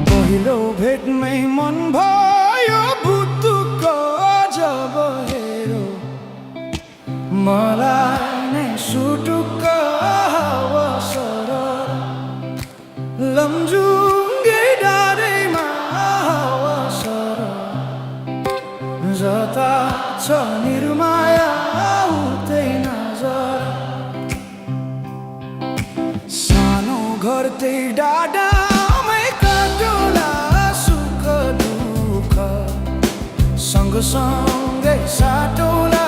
पहिलो भेटमै मन भयो बुद्धुक जब हेरो मलाई नै सुटुक्क अवसर लमजुङ्गे डाँडैमा अवसर जता छ निर्माया उतै नजर सानो घर त्यही डाँडामै काटोला सुख दुःख सँगसँगै साटोला